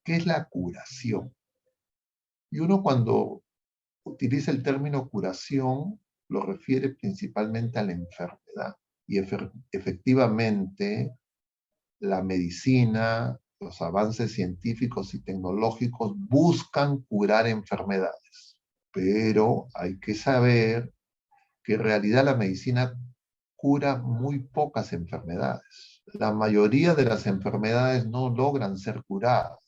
¿Qué es la curación? Y uno cuando utiliza el término curación lo refiere principalmente a la enfermedad. Y efectivamente la medicina, los avances científicos y tecnológicos buscan curar enfermedades. Pero hay que saber que en realidad la medicina cura muy pocas enfermedades. La mayoría de las enfermedades no logran ser curadas.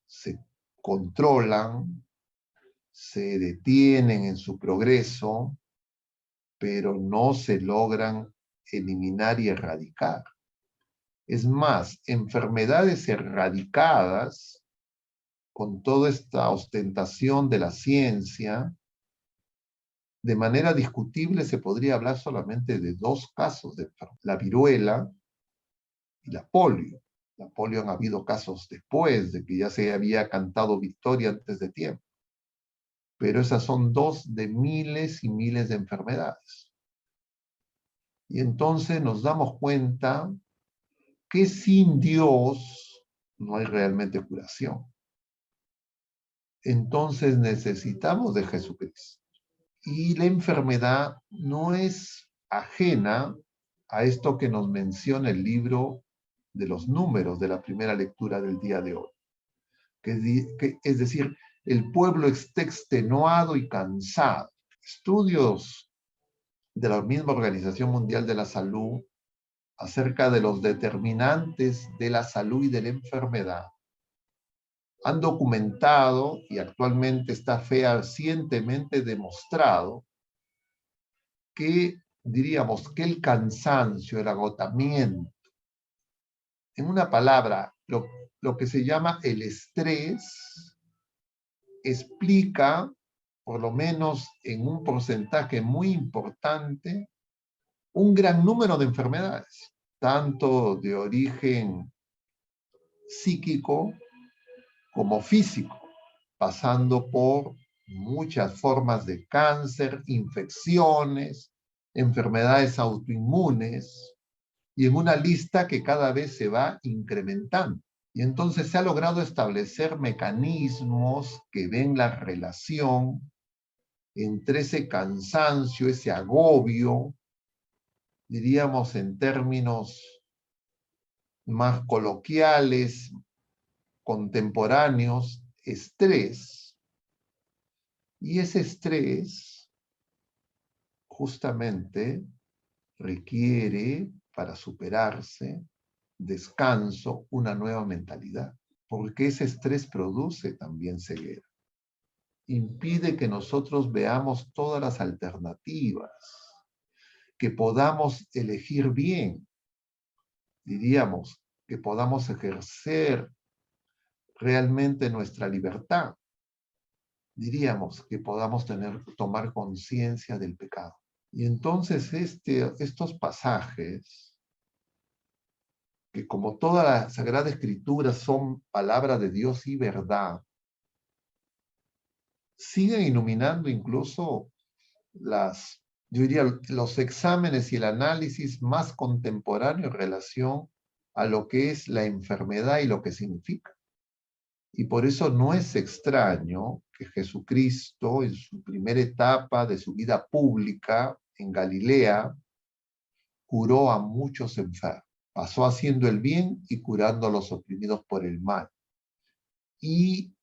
Se controlan, se detienen en su progreso, pero no se logran eliminar y erradicar. Es más, enfermedades erradicadas con toda esta ostentación de la ciencia, de manera discutible se podría hablar solamente de dos casos de enfermedad, la viruela y la polio. La polio han habido casos después de que ya se había cantado victoria antes de tiempo, pero esas son dos de miles y miles de enfermedades. Y entonces nos damos cuenta que sin Dios no hay realmente curación. Entonces necesitamos de Jesucristo. Y la enfermedad no es ajena a esto que nos menciona el libro de los números de la primera lectura del día de hoy. Es decir, el pueblo está extenuado y cansado. Estudios de la misma Organización Mundial de la Salud acerca de los determinantes de la salud y de la enfermedad han documentado y actualmente está fehacientemente demostrado que, diríamos, que el cansancio, el agotamiento, en una palabra, lo que se llama el estrés, explica, por lo menos en un porcentaje muy importante, un gran número de enfermedades, tanto de origen psíquico como físico, pasando por muchas formas de cáncer, infecciones, enfermedades autoinmunes, y en una lista que cada vez se va incrementando. Y entonces se ha logrado establecer mecanismos que ven la relación entre ese cansancio, ese agobio, diríamos en términos más coloquiales, contemporáneos, estrés. Y ese estrés justamente requiere, para superarse, descanso, una nueva mentalidad, porque ese estrés produce también ceguera. Impide que nosotros veamos todas las alternativas, que podamos elegir bien, diríamos, que podamos ejercer realmente nuestra libertad, diríamos, que podamos tomar conciencia del pecado. Y entonces estos pasajes, que como toda la Sagrada Escritura son palabra de Dios y verdad, siguen iluminando incluso yo diría, los exámenes y el análisis más contemporáneo en relación a lo que es la enfermedad y lo que significa. Y por eso no es extraño que Jesucristo, en su primera etapa de su vida pública en Galilea, curó a muchos enfermos. Pasó haciendo el bien y curando a los oprimidos por el mal. Y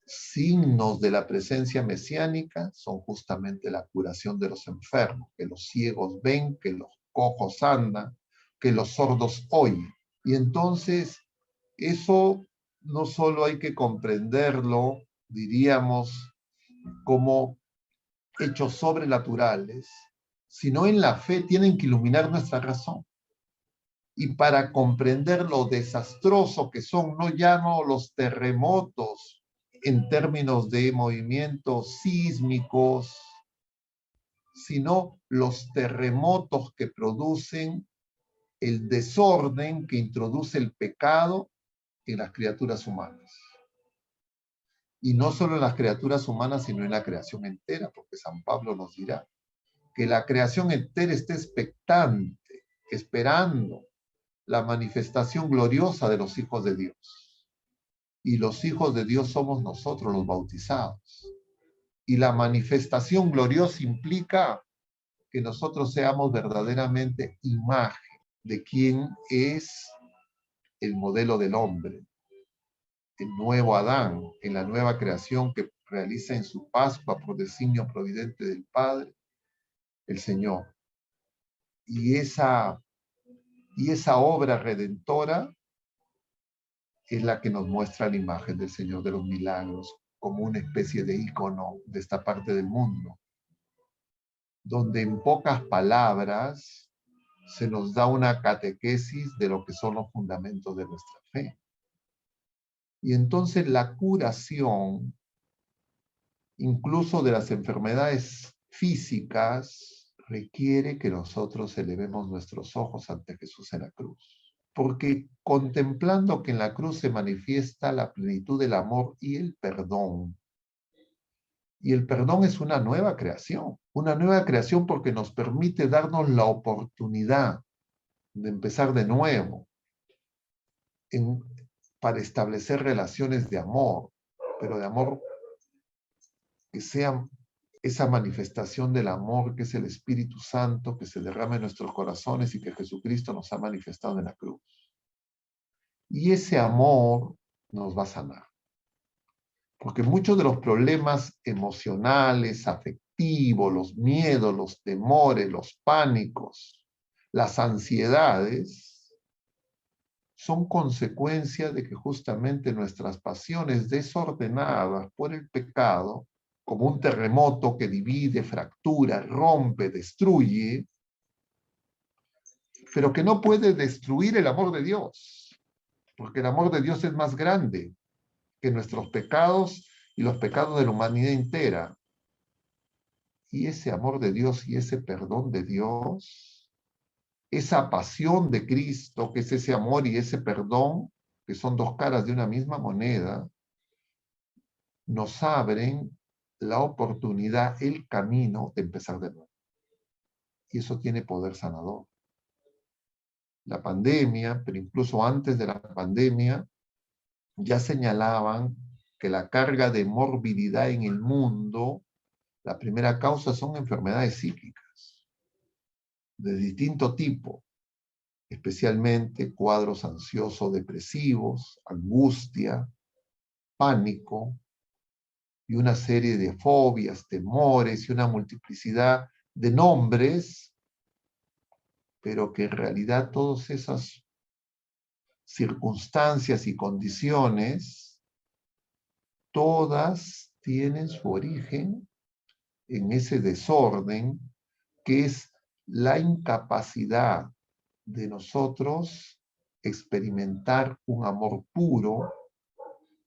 signos de la presencia mesiánica son justamente la curación de los enfermos, que los ciegos ven, que los cojos andan, que los sordos oyen. Y entonces eso no solo hay que comprenderlo, diríamos, como hechos sobrenaturales, sino en la fe tienen que iluminar nuestra razón. Y para comprender lo desastroso que son no los terremotos en términos de movimientos sísmicos, sino los terremotos que producen el desorden que introduce el pecado en las criaturas humanas. Y no solo en las criaturas humanas, sino en la creación entera, porque San Pablo nos dirá que la creación entera está expectante, esperando la manifestación gloriosa de los hijos de Dios. y los hijos de Dios somos nosotros los bautizados. Y la manifestación gloriosa implica que nosotros seamos verdaderamente imagen de quién es el modelo del hombre, el nuevo Adán, en la nueva creación que realiza en su Pascua por designio providente del Padre, el Señor. Y esa obra redentora es la que nos muestra la imagen del Señor de los milagros como una especie de ícono de esta parte del mundo, donde en pocas palabras se nos da una catequesis de lo que son los fundamentos de nuestra fe. Y entonces la curación, incluso de las enfermedades físicas, requiere que nosotros elevemos nuestros ojos ante Jesús en la cruz. Porque contemplando que en la cruz se manifiesta la plenitud del amor y el perdón es una nueva creación porque nos permite darnos la oportunidad de empezar de nuevo para establecer relaciones de amor, pero de amor que sean esa manifestación del amor que es el Espíritu Santo que se derrama en nuestros corazones y que Jesucristo nos ha manifestado en la cruz. Y ese amor nos va a sanar. Porque muchos de los problemas emocionales, afectivos, los miedos, los temores, los pánicos, las ansiedades, son consecuencia de que justamente nuestras pasiones desordenadas por el pecado, como un terremoto que divide, fractura, rompe, destruye, pero que no puede destruir el amor de Dios, porque el amor de Dios es más grande que nuestros pecados y los pecados de la humanidad entera. Y ese amor de Dios y ese perdón de Dios, esa pasión de Cristo, que es ese amor y ese perdón, que son dos caras de una misma moneda, nos abren la oportunidad, el camino de empezar de nuevo. Y eso tiene poder sanador. La pandemia, pero incluso antes de la pandemia, ya señalaban que la carga de morbilidad en el mundo, la primera causa son enfermedades psíquicas de distinto tipo, especialmente cuadros ansioso-depresivos, angustia, pánico y una serie de fobias, temores y una multiplicidad de nombres, pero que en realidad todas esas circunstancias y condiciones, todas tienen su origen en ese desorden que es la incapacidad de nosotros experimentar un amor puro,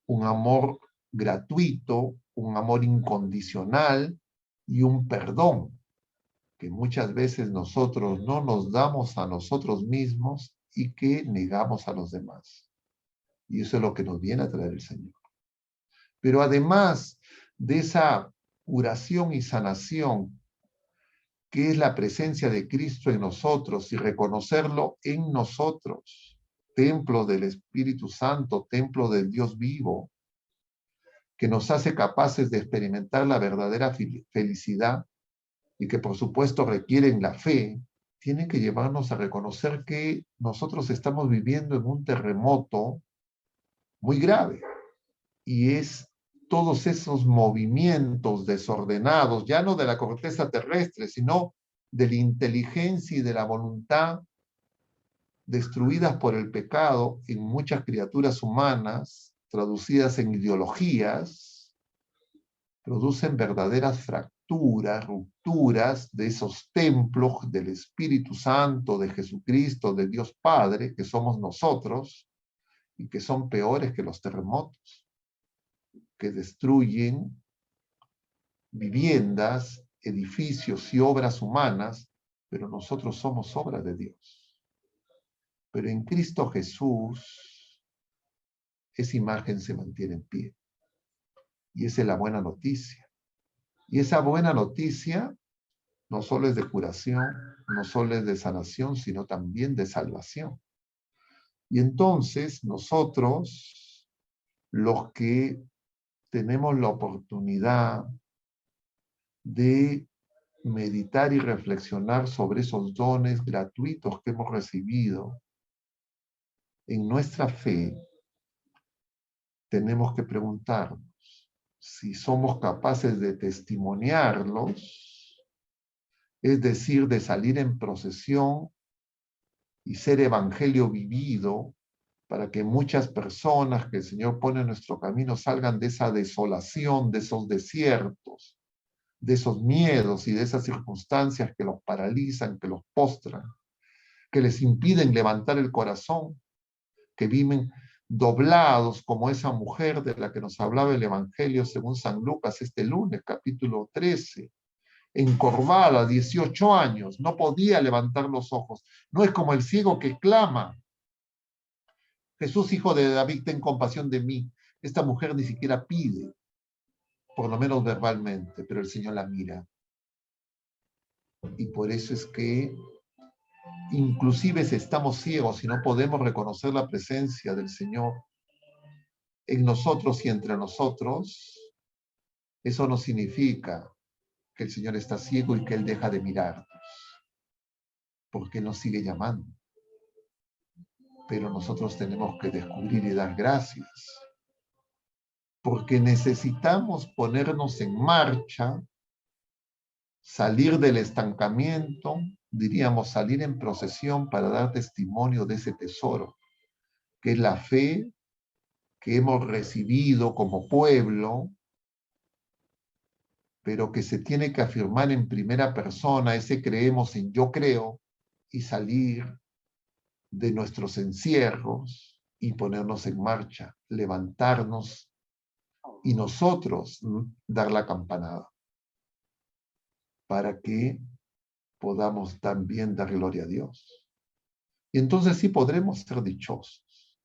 un amor gratuito, un amor incondicional y un perdón que muchas veces nosotros no nos damos a nosotros mismos y que negamos a los demás. Y eso es lo que nos viene a traer el Señor. Pero además de esa curación y sanación, que es la presencia de Cristo en nosotros y reconocerlo en nosotros, templo del Espíritu Santo, templo del Dios vivo, que nos hace capaces de experimentar la verdadera felicidad y que por supuesto requieren la fe, tienen que llevarnos a reconocer que nosotros estamos viviendo en un terremoto muy grave y es todos esos movimientos desordenados, ya no de la corteza terrestre, sino de la inteligencia y de la voluntad destruidas por el pecado en muchas criaturas humanas, traducidas en ideologías, producen verdaderas fracturas, rupturas de esos templos del Espíritu Santo, de Jesucristo, de Dios Padre, que somos nosotros, y que son peores que los terremotos, que destruyen viviendas, edificios y obras humanas, pero nosotros somos obra de Dios. Pero en Cristo Jesús, esa imagen se mantiene en pie. Y esa es la buena noticia. Y esa buena noticia no solo es de curación, no solo es de sanación, sino también de salvación. Y entonces nosotros los que tenemos la oportunidad de meditar y reflexionar sobre esos dones gratuitos que hemos recibido en nuestra fe, tenemos que preguntarnos si somos capaces de testimoniarlos, es decir, de salir en procesión y ser evangelio vivido para que muchas personas que el Señor pone en nuestro camino salgan de esa desolación, de esos desiertos, de esos miedos y de esas circunstancias que los paralizan, que los postran, que les impiden levantar el corazón, que viven doblados como esa mujer de la que nos hablaba el Evangelio según San Lucas este lunes, capítulo 13, encorvada, 18 años, no podía levantar los ojos. No es como el ciego que clama, Jesús, hijo de David, ten compasión de mí. Esta mujer ni siquiera pide, por lo menos verbalmente, pero el Señor la mira. Y por eso es que inclusive si estamos ciegos y no podemos reconocer la presencia del Señor en nosotros y entre nosotros, eso no significa que el Señor está ciego y que Él deja de mirarnos, porque nos sigue llamando. Pero nosotros tenemos que descubrir y dar gracias, porque necesitamos ponernos en marcha, salir del estancamiento, diríamos salir en procesión para dar testimonio de ese tesoro, que es la fe que hemos recibido como pueblo, pero que se tiene que afirmar en primera persona, ese creemos en yo creo, y salir de nuestros encierros y ponernos en marcha, levantarnos y nosotros dar la campanada para que podamos también dar gloria a Dios. Y entonces sí podremos ser dichosos.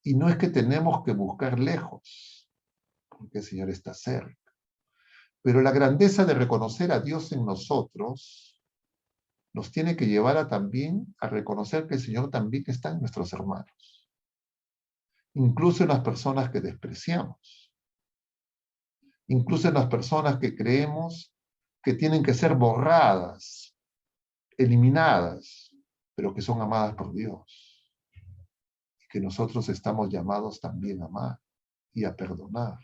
Y no es que tenemos que buscar lejos, porque el Señor está cerca. Pero la grandeza de reconocer a Dios en nosotros nos tiene que llevar también a reconocer que el Señor también está en nuestros hermanos, incluso en las personas que despreciamos, incluso en las personas que creemos que tienen que ser borradas, eliminadas, pero que son amadas por Dios, y que nosotros estamos llamados también a amar y a perdonar.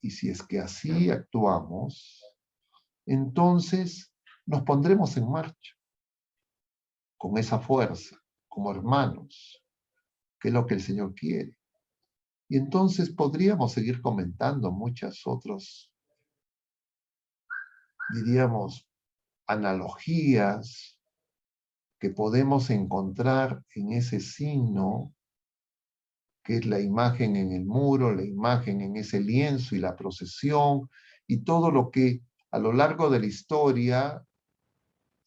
Y si es que así actuamos, entonces nos pondremos en marcha con esa fuerza, como hermanos, que es lo que el Señor quiere. Y entonces podríamos seguir comentando muchas otras, diríamos, analogías que podemos encontrar en ese signo, que es la imagen en el muro, la imagen en ese lienzo y la procesión, y todo lo que a lo largo de la historia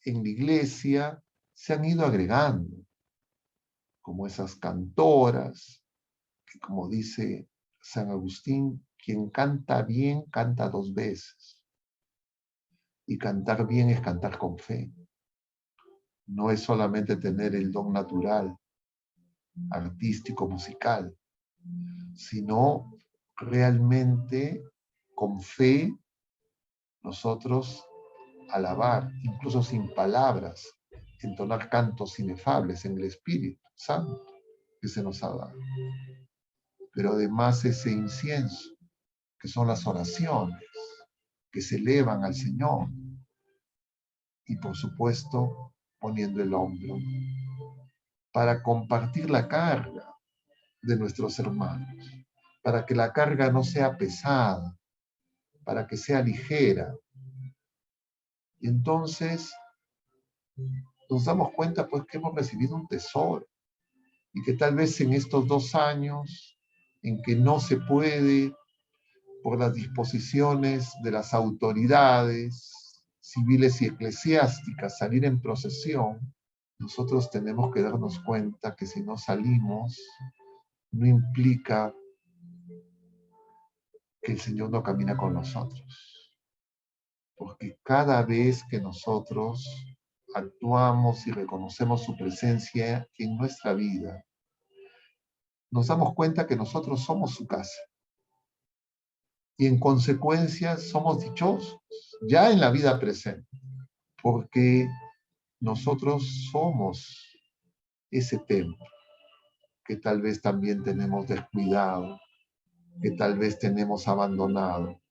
en la iglesia se han ido agregando, como esas cantoras, que como dice San Agustín, quien canta bien, canta dos veces. Y cantar bien es cantar con fe. No es solamente tener el don natural, artístico, musical, sino realmente con fe nosotros alabar, incluso sin palabras, entonar cantos inefables en el Espíritu Santo que se nos ha dado. Pero además ese incienso, que son las oraciones que se elevan al Señor, y por supuesto poniendo el hombro para compartir la carga de nuestros hermanos, para que la carga no sea pesada, para que sea ligera. Y entonces nos damos cuenta pues que hemos recibido un tesoro y que tal vez en estos 2 años en que no se puede por las disposiciones de las autoridades civiles y eclesiásticas salir en procesión, nosotros tenemos que darnos cuenta que si no salimos, no implica que el Señor no camina con nosotros. Porque cada vez que nosotros actuamos y reconocemos su presencia en nuestra vida, nos damos cuenta que nosotros somos su casa. Y en consecuencia somos dichosos ya en la vida presente, porque nosotros somos ese templo que tal vez también tenemos descuidado, que tal vez tenemos abandonado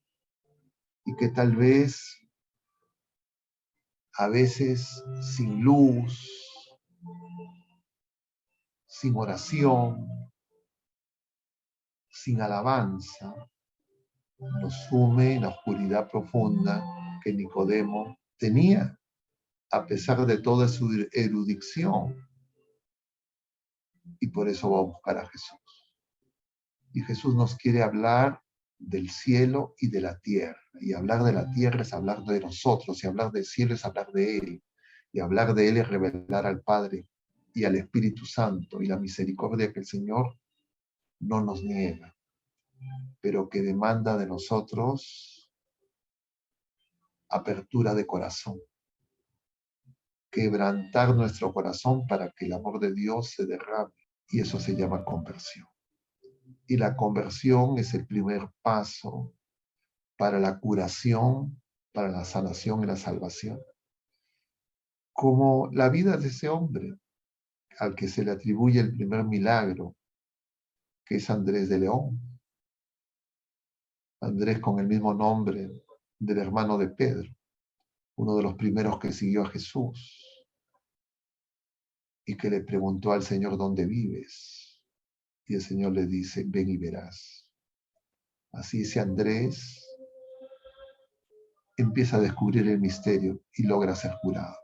y que tal vez a veces sin luz, sin oración, sin alabanza, nos sume en la oscuridad profunda que Nicodemo tenía, a pesar de toda su erudición, y por eso va a buscar a Jesús. Y Jesús nos quiere hablar del cielo y de la tierra. Y hablar de la tierra es hablar de nosotros, y hablar del cielo es hablar de Él. Y hablar de Él es revelar al Padre y al Espíritu Santo y la misericordia que el Señor no nos niega, pero que demanda de nosotros apertura de corazón, quebrantar nuestro corazón para que el amor de Dios se derrame. Y eso se llama conversión. Y la conversión es el primer paso para la curación, para la sanación y la salvación. Como la vida de ese hombre al que se le atribuye el primer milagro, que es Andrés de León. Andrés con el mismo nombre del hermano de Pedro, uno de los primeros que siguió a Jesús y que le preguntó al Señor dónde vives. Y el Señor le dice, ven y verás. Así ese Andrés empieza a descubrir el misterio y logra ser curado.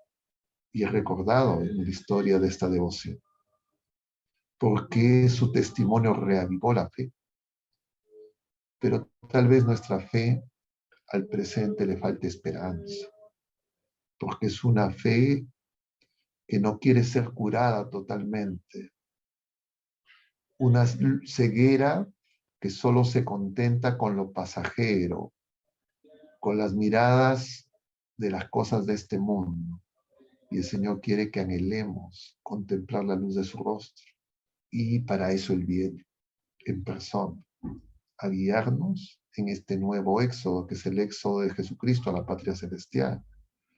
Y es recordado en la historia de esta devoción, porque su testimonio reavivó la fe. Pero tal vez nuestra fe al presente le falte esperanza, porque es una fe que no quiere ser curada totalmente, una ceguera que solo se contenta con lo pasajero, con las miradas de las cosas de este mundo. Y el Señor quiere que anhelemos contemplar la luz de su rostro. Y para eso Él viene en persona, a guiarnos en este nuevo éxodo, que es el éxodo de Jesucristo a la patria celestial,